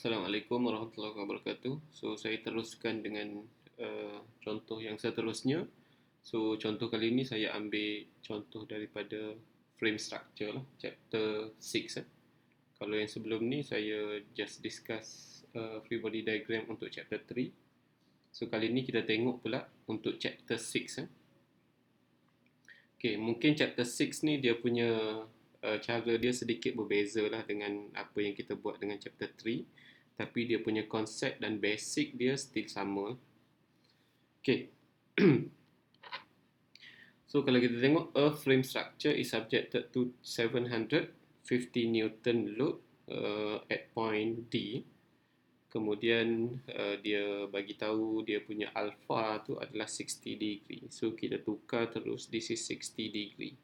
Assalamualaikum warahmatullahi wabarakatuh. So, saya teruskan dengan contoh yang seterusnya. So, contoh kali ini saya ambil contoh daripada frame structure lah, chapter 6. Kalau yang sebelum ni saya just discuss free body diagram untuk chapter 3. So, kali ini kita tengok pula untuk chapter 6. Okay, mungkin chapter 6 ni dia punya cara dia sedikit berbeza lah dengan apa yang kita buat dengan chapter 3. Tapi dia punya konsep dan basic dia still sama. Okay. So kalau kita tengok a frame structure is subjected to 750 Newton load at point D. Kemudian dia bagi tahu dia punya alpha tu adalah 60 degree. So kita tukar terus, this is 60 degree.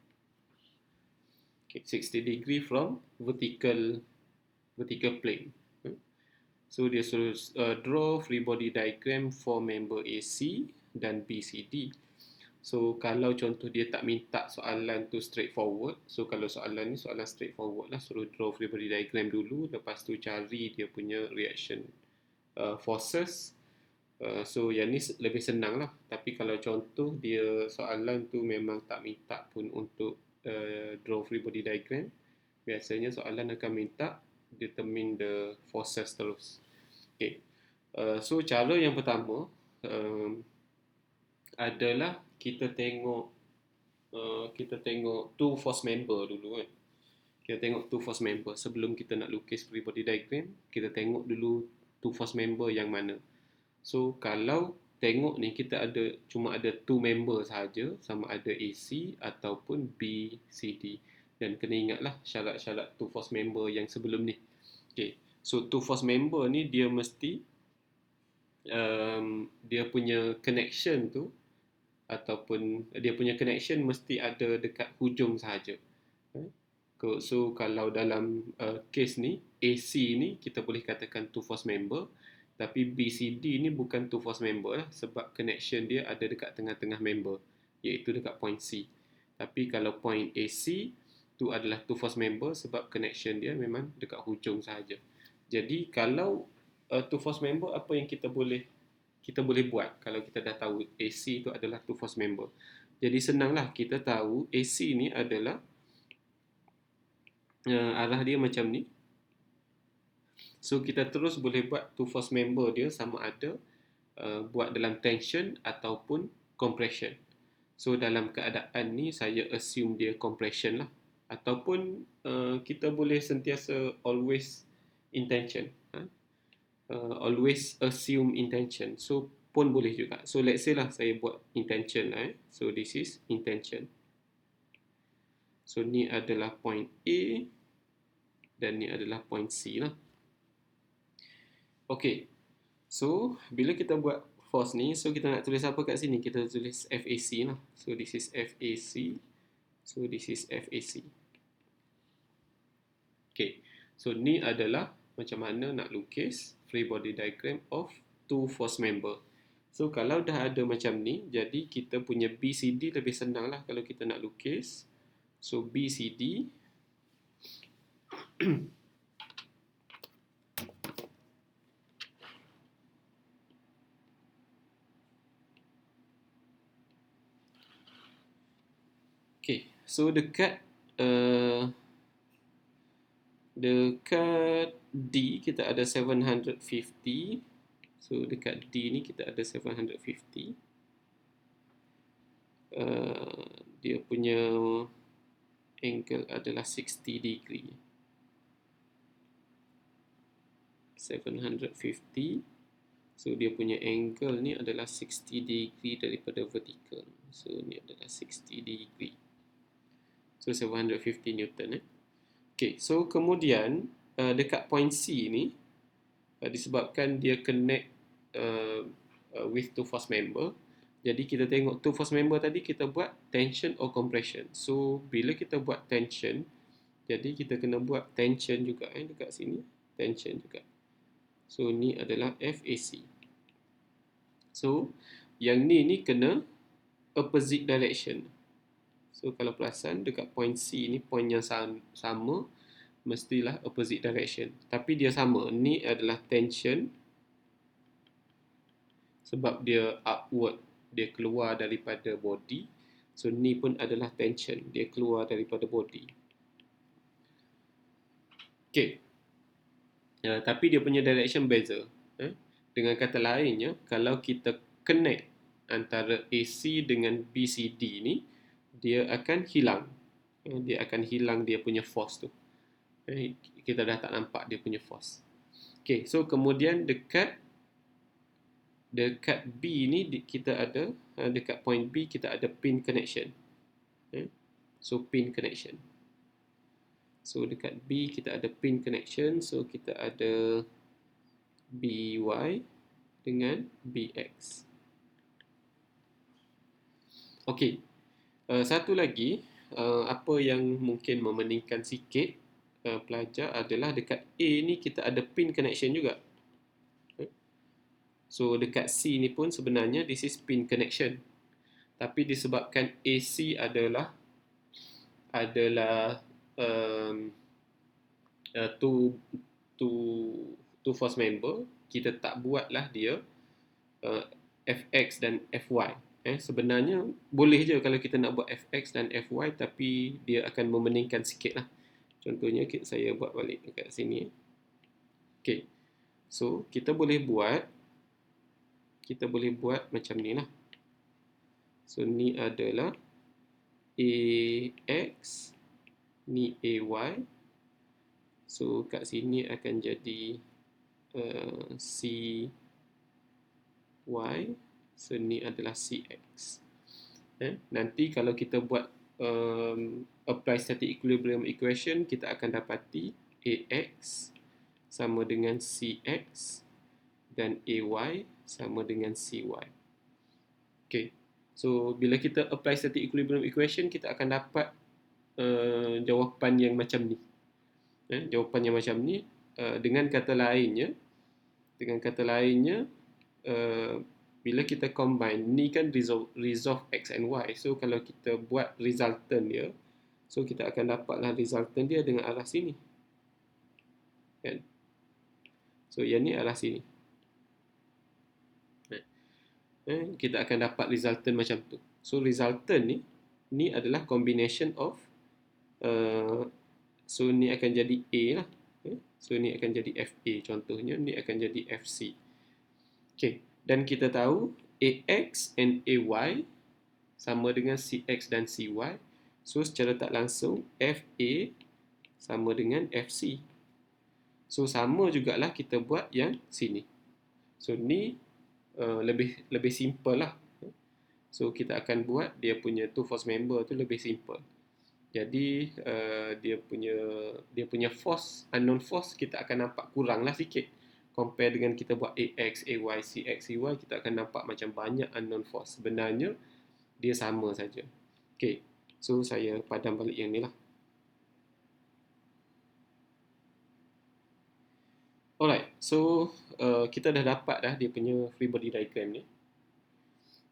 Okay, 60 degree from vertical plane. So dia suruh draw free body diagram for member AC dan BCD. So kalau contoh dia tak minta soalan tu straightforward, so kalau soalan ni soalan straightforward lah, suruh draw free body diagram dulu, lepas tu cari dia punya reaction forces. So yang ni lebih senang lah. Tapi kalau contoh dia soalan tu memang tak minta pun untuk draw free body diagram, biasanya soalan akan minta determine the forces terus. Okay. So cara yang pertama adalah kita tengok two force member dulu kan. Kita tengok two force member sebelum kita nak lukis free body diagram. Kita tengok dulu two force member yang mana. So kalau tengok ni kita cuma ada two member saja, sama ada AC ataupun BCD. Dan kena ingatlah syarat-syarat two force member yang sebelum ni. Okay. So two force member ni dia mesti dia punya connection tu ataupun dia punya connection mesti ada dekat hujung sahaja. So kalau dalam case ni AC ni kita boleh katakan two force member, tapi BCD ni bukan two force member lah, sebab connection dia ada dekat tengah-tengah member, iaitu dekat point C. Tapi kalau point AC tu adalah two force member sebab connection dia memang dekat hujung sahaja. Jadi kalau two force member, apa yang kita boleh buat kalau kita dah tahu AC tu adalah two force member? Jadi senanglah, kita tahu AC ni adalah arah dia macam ni. So kita terus boleh buat two force member dia sama ada buat dalam tension ataupun compression. So dalam keadaan ni saya assume dia compression lah, ataupun kita boleh sentiasa always intention, always assume intention. So pun boleh juga. So let's say lah saya buat intention lah. So this is intention. So ni adalah point A dan ni adalah point C lah. Okay. So bila kita buat force ni, so kita nak tulis apa kat sini? Kita tulis FAC lah. So this is FAC. So this is FAC. Okay. So ni adalah macam mana nak lukis free body diagram of two force member. So kalau dah ada macam ni, jadi kita punya BCD lebih senang lah kalau kita nak lukis. So BCD okay, so dekat D kita ada 750. So dekat D ni kita ada 750. Dia punya angle adalah 60 degree. 750. So dia punya angle ni adalah 60 degree daripada vertical. So ni adalah 60 degree. So 750 Newton. Okay, so kemudian dekat point C ni disebabkan dia connect with two force member, jadi kita tengok two force member tadi kita buat tension or compression. So bila kita buat tension, jadi kita kena buat tension juga dekat sini, tension juga. So ni adalah FAC. So yang ni kena opposite direction. So kalau perasan dekat point C ni point yang sama, mestilah opposite direction. Tapi dia sama. Ni adalah tension sebab dia upward, dia keluar daripada body. So ni pun adalah tension, dia keluar daripada body. Okay. Tapi dia punya direction beza. Dengan kata lainnya, kalau kita connect antara AC dengan BCD ni, dia akan hilang. Dia akan hilang dia punya force tu. Kita dah tak nampak dia punya force. Okay, so kemudian dekat B ni kita ada, dekat point B kita ada pin connection. So pin connection. So dekat B kita ada pin connection. So kita ada BY dengan BX. Okey. Satu lagi, apa yang mungkin memeningkan sikit pelajar adalah dekat A ni kita ada pin connection juga. So dekat C ni pun sebenarnya this is pin connection. Tapi disebabkan AC adalah two force member, kita tak buatlah dia Fx dan Fy. Sebenarnya boleh je kalau kita nak buat Fx dan Fy, tapi dia akan memeningkan sikit lah. Contohnya saya buat balik dekat sini. Okay. So kita boleh buat macam ni lah. So ni adalah AX, ni AY. So kat sini akan jadi CY. So ni adalah CX. Nanti kalau kita buat apply static equilibrium equation, kita akan dapati AX sama dengan CX dan AY sama dengan CY. Okay. So bila kita apply static equilibrium equation, kita akan dapat jawapan yang macam ni. Jawapan yang macam ni. Dengan kata lainnya, bila kita combine, ni kan resolve X and Y. So kalau kita buat resultant dia, so kita akan dapatlah resultant dia dengan arah sini. Kan? So yang ni arah sini. Kita akan dapat resultant macam tu. So resultant ni adalah combination of so ni akan jadi A lah. So ni akan jadi FA contohnya, ni akan jadi FC. Okay. Dan kita tahu AX and AY sama dengan CX dan CY. So secara tak langsung FA sama dengan FC. So sama jugalah kita buat yang sini. So ni lebih simple lah. So kita akan buat dia punya two force member tu lebih simple. Jadi dia punya force, unknown force, kita akan nampak kurang lah sikit. Compare dengan kita buat AX, AY, CX, CY, kita akan nampak macam banyak unknown force. Sebenarnya dia sama saja. Okay, so saya padam balik yang ni lah. Alright, so kita dah dapat dah dia punya free body diagram ni.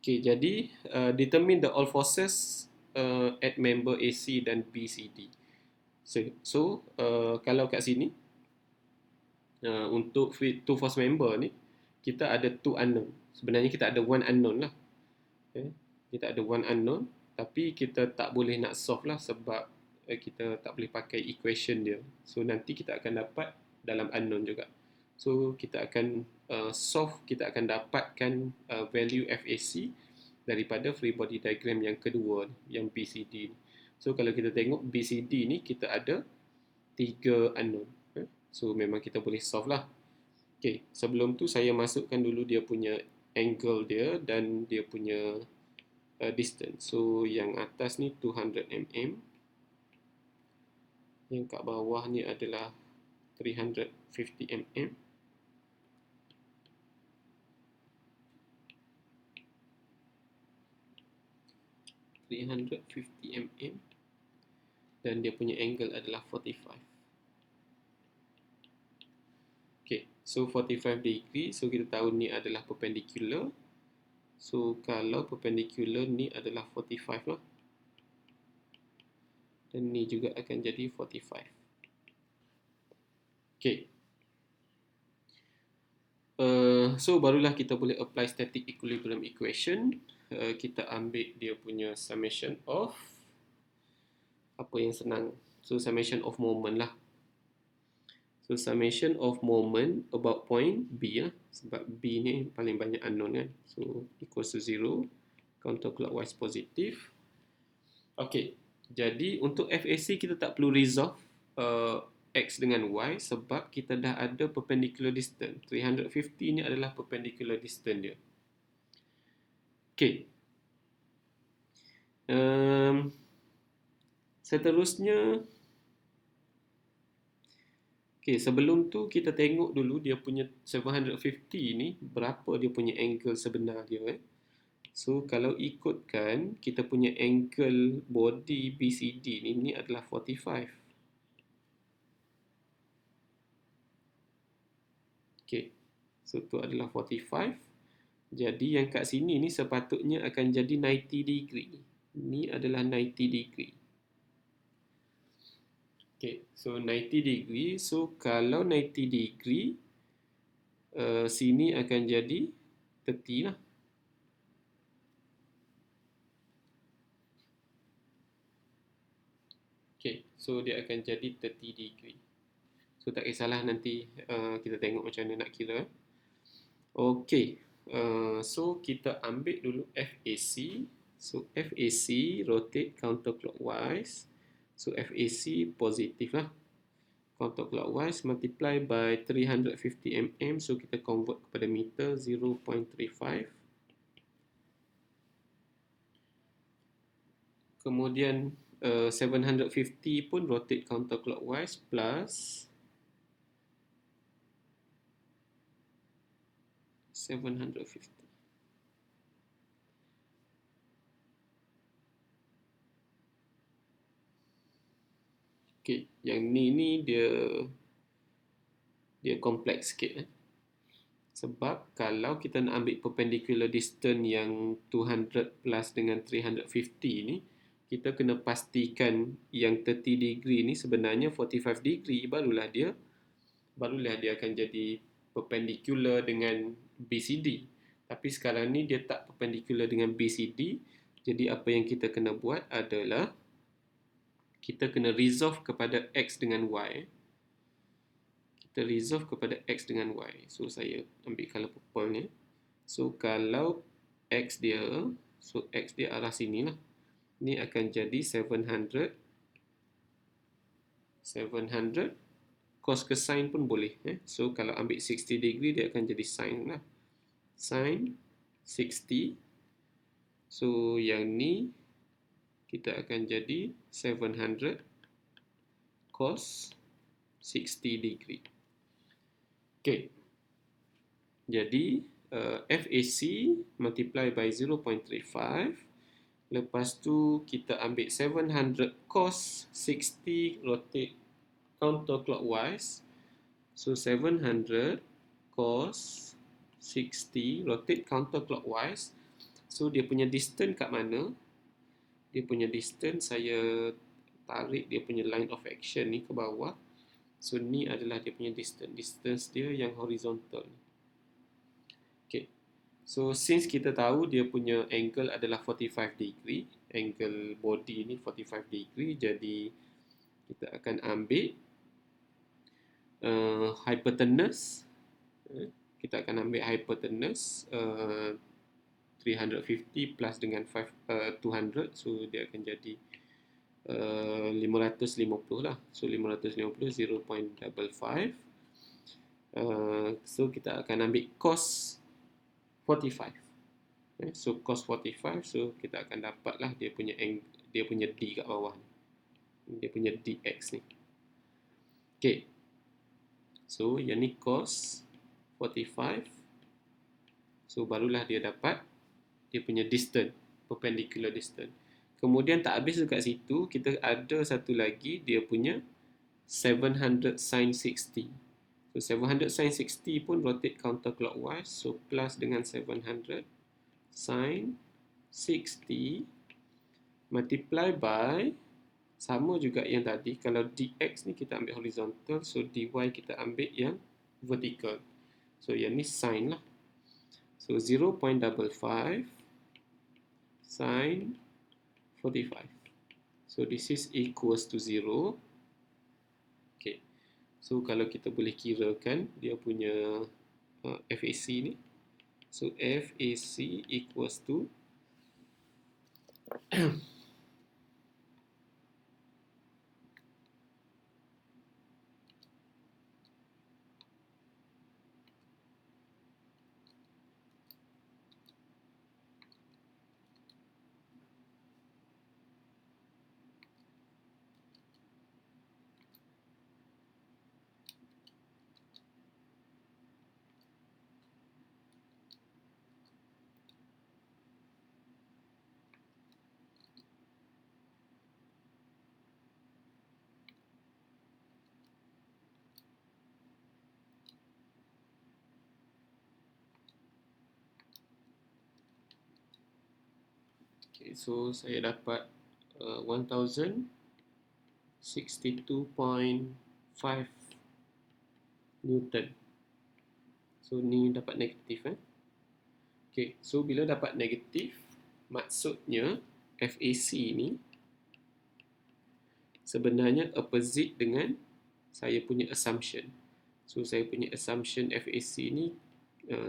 Okay, jadi determine the all forces at member AC dan BCD. So kalau kat sini untuk two force member ni, kita ada two unknown. Sebenarnya kita ada one unknown lah. Okay. Kita ada one unknown, tapi kita tak boleh nak solve lah sebab kita tak boleh pakai equation dia. So nanti kita akan dapat dalam unknown juga. So kita akan solve, kita akan dapatkan value FAC daripada free body diagram yang kedua, yang BCD. So kalau kita tengok BCD ni, kita ada 3 unknown. So memang kita boleh solve lah. Okay, sebelum tu saya masukkan dulu dia punya angle dia dan dia punya distance. So yang atas ni 200 mm. Yang kat bawah ni adalah 350 mm. Dan dia punya angle adalah 45. Okay, so 45 degree. So kita tahu ni adalah perpendicular. So kalau perpendicular ni adalah 45 lah. Dan ni juga akan jadi 45. Okay. So barulah kita boleh apply static equilibrium equation. Kita ambil dia punya summation of apa yang senang. So summation of moment lah. So summation of moment about point B lah. Sebab B ni paling banyak unknown kan. So equals to 0. Counterclockwise positif. Okay. Jadi untuk FAC kita tak perlu resolve X dengan Y sebab kita dah ada perpendicular distance. 350 ni adalah perpendicular distance dia. Okay. Seterusnya, okay, sebelum tu kita tengok dulu dia punya 750 ni berapa dia punya angle sebenar dia. So kalau ikutkan kita punya angle body BCD ni adalah 45. Okay, so tu adalah 45. Jadi yang kat sini ni sepatutnya akan jadi 90 degree. Ni adalah 90 degree. Okay, so 90 degree. So kalau 90 degree, sini akan jadi 30 lah. Okay, so dia akan jadi 30 degree. So tak kisahlah nanti kita tengok macam mana nak kira. Okay, so kita ambil dulu FAC. So FAC rotate counterclockwise. So FAC positif lah. Counterclockwise multiply by 350 mm. So kita convert kepada meter 0.35. Kemudian 750 pun rotate counterclockwise plus 750. Okay, yang ni dia kompleks sikit. Sebab kalau kita nak ambil perpendicular distance yang 200 plus dengan 350 ni, kita kena pastikan yang 30 degree ni sebenarnya 45 degree, barulah dia akan jadi perpendicular dengan BCD. Tapi sekarang ni dia tak perpendicular dengan BCD. Jadi apa yang kita kena buat adalah kita kena resolve kepada X dengan Y. Kita resolve kepada X dengan Y. So saya ambil color purple ni. So kalau X dia, so X dia arah sini lah. Ni akan jadi 700 cos ke sin pun boleh. So kalau ambil 60 degree dia akan jadi sin lah. Sin 60. So yang ni kita akan jadi 700 cos 60 degree. Okay. Jadi FAC multiply by 0.35. Lepas tu kita ambil 700 cos 60 rotate counterclockwise. So 700 cos 60 rotate counterclockwise. So dia punya distance kat mana? Dia punya distance saya tarik dia punya line of action ni ke bawah. So ni adalah dia punya distance. Distance dia yang horizontal. Okay. So since kita tahu dia punya angle adalah 45 degree, angle body ni 45 degree, jadi kita akan ambil hypotenuse. Kita akan ambil hypotenuse 350 plus dengan 200, so dia akan jadi 550 lah. So 550 0.55. So kita akan ambil cos 45. So cos 45, so kita akan dapatlah dia punya D kat bawah ni. Dia punya dx ni. Okay. So yang ni cos 45. So barulah dia dapat dia punya distance, perpendicular distance. Kemudian tak habis dekat situ, kita ada satu lagi dia punya 700 sin 60. So 700 sin 60 pun rotate counterclockwise. So plus dengan 700 sin 60 multiply by Sama juga yang tadi, kalau dx ni kita ambil horizontal, so dy kita ambil yang vertical. So yang ni sin lah. So 0.55 sin 45. So this is equals to 0. Okay. So kalau kita boleh kirakan dia punya FAC ni. So FAC equals to okay, so saya dapat 1062.5 Newton. So ni dapat negatif Okay, so bila dapat negatif, maksudnya FAC ni sebenarnya opposite dengan saya punya assumption. So saya punya assumption FAC ni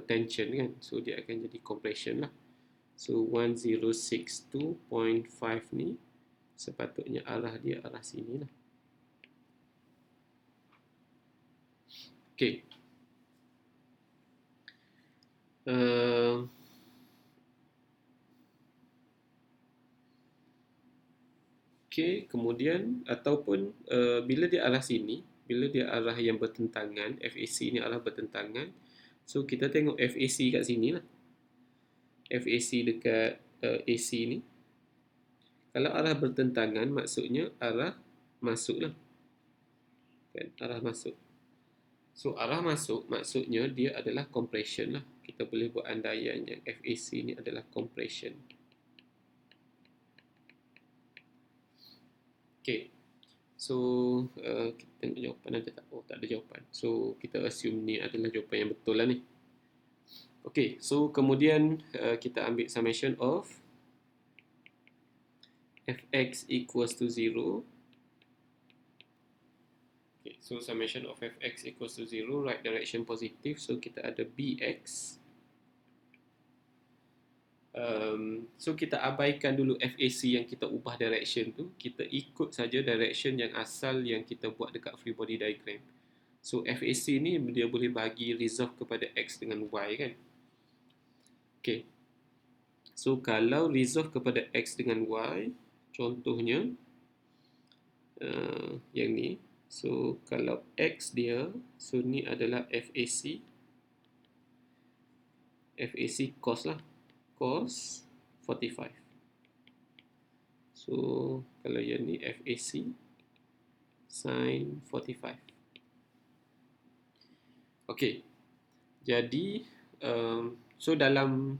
tension kan. So dia akan jadi compression lah. So 1062.5 ni sepatutnya arah dia arah sini lah. Okay. Okay, kemudian ataupun bila dia arah sini, bila dia arah yang bertentangan, FAC ni arah bertentangan, so kita tengok FAC kat sini lah. FAC dekat AC ni. Kalau arah bertentangan, maksudnya arah masuk lah. Kan? Arah masuk. So, arah masuk maksudnya dia adalah compression lah. Kita boleh buat andaian yang FAC ni adalah compression. Okay. So, kita tengok jawapan ada tak? Oh, tak ada jawapan. So, kita assume ni adalah jawapan yang betul lah ni. Okay, so kemudian kita ambil summation of fx equals to 0. Okay, so summation of fx equals to 0, right direction positive, so kita ada bx. So kita abaikan dulu FAC yang kita ubah direction tu, kita ikut saja direction yang asal yang kita buat dekat free body diagram. So FAC ni dia boleh bagi resolve kepada x dengan y kan. Okay. So kalau resolve kepada x dengan y, contohnya yang ni. So kalau x dia, so ni adalah FAC. FAC cos lah. Cos 45. So kalau yang ni FAC sin 45. Okay. Jadi so dalam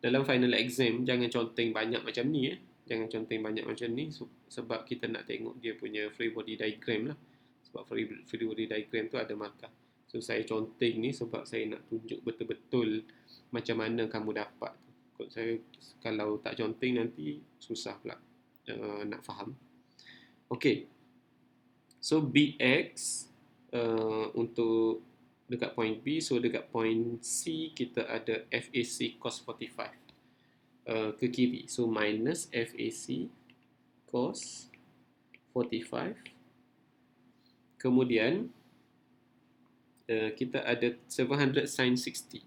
final exam jangan conteng banyak macam ni Jangan conteng banyak macam ni sebab kita nak tengok dia punya free body diagram lah. Sebab free body diagram tu ada markah. So saya conteng ni sebab saya nak tunjuk betul-betul macam mana kamu dapat. Kalau tak conteng nanti susah pula nak faham. Okay. So BX untuk dekat point B, so dekat point C kita ada FAC cos 45 ke kiri. So minus FAC cos 45. Kemudian kita ada 700 sin 60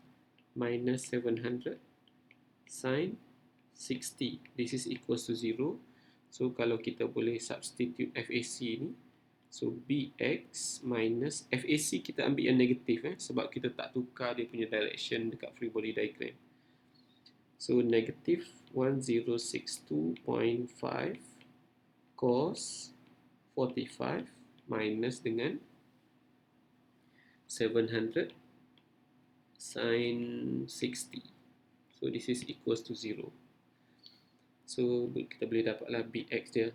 minus 700 sin 60. This is equals to 0. So kalau kita boleh substitute FAC ni, so BX minus FAC kita ambil yang negatif sebab kita tak tukar dia punya direction dekat free body diagram. So negative 1062.5 cos 45 minus dengan 700 sin 60. So this is equals to 0. So kita boleh dapatlah BX dia.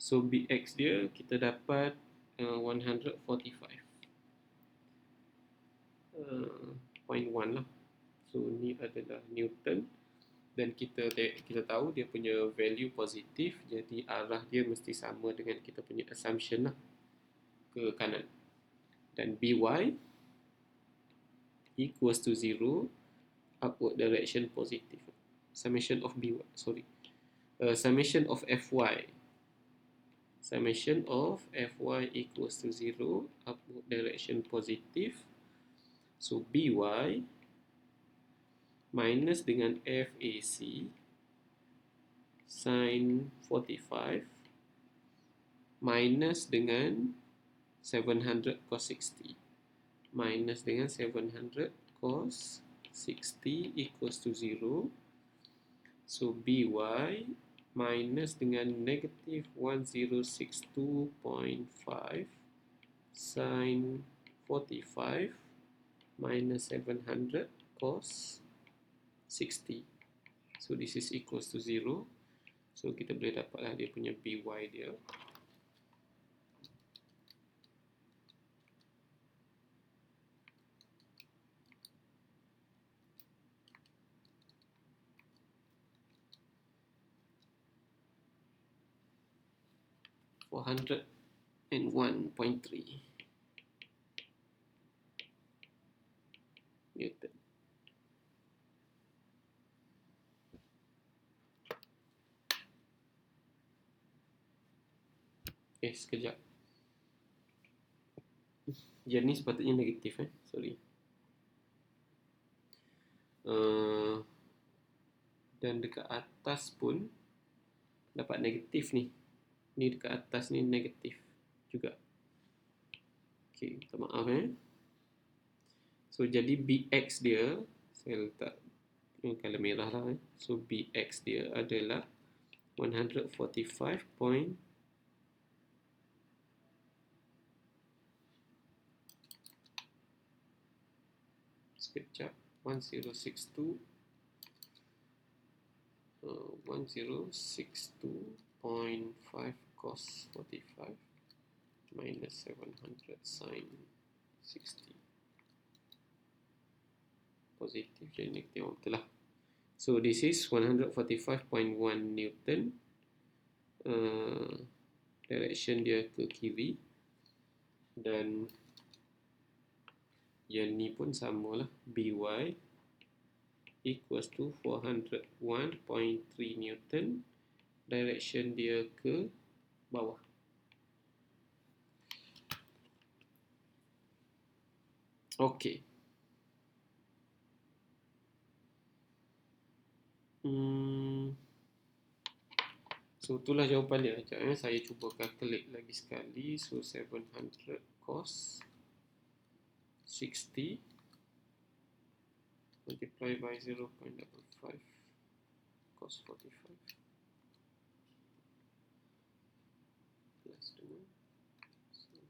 So Bx dia kita dapat 145.1 lah. So ni adalah Newton, dan kita tahu dia punya value positif, jadi arah dia mesti sama dengan kita punya assumption lah, ke kanan. Dan By equals to 0, upward direction positive. Summation of By, summation of Fy. Summation of Fy equals to 0, upward direction positive. So By minus dengan FAC sin 45 minus dengan 700 cos 60 minus dengan 700 cos 60 equals to 0. So By minus dengan negative 1062.5 sin 45 minus 700 cos 60. So this is equals to 0. So kita boleh dapatlah dia punya By dia. (401.3 Newton). Sekejap. Yang ni sepatutnya negatif, sorry. Dan dekat atas pun dapat negatif ni. Ni dekat atas ni negatif juga. Okay, minta maaf So jadi Bx dia, saya letak color merah lah. So Bx dia adalah 145. Sekejap, 1062 1062.5 cos 45 minus 700 sin 60 positif, jadi negatif. Betul lah. So this is 145.1 Newton. Direction dia ke kiri, dan yang ni pun samalah, By equals to 401.3 Newton. Direction dia ke bawah. Okay. So itulah jawapan dia. Sekejap, saya cuba calculate lagi sekali. So 700 cos 60 multiply by 0.55 cos 45 plus dengan 700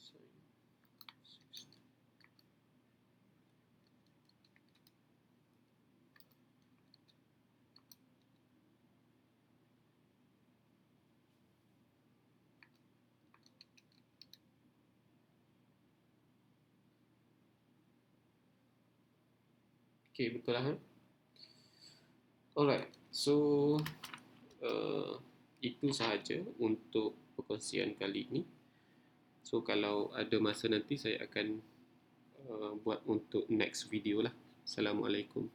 sin 60. Okay, betul lah. Alright, so itu sahaja untuk perkongsian kali ini. So kalau ada masa nanti saya akan buat untuk next video lah. Assalamualaikum.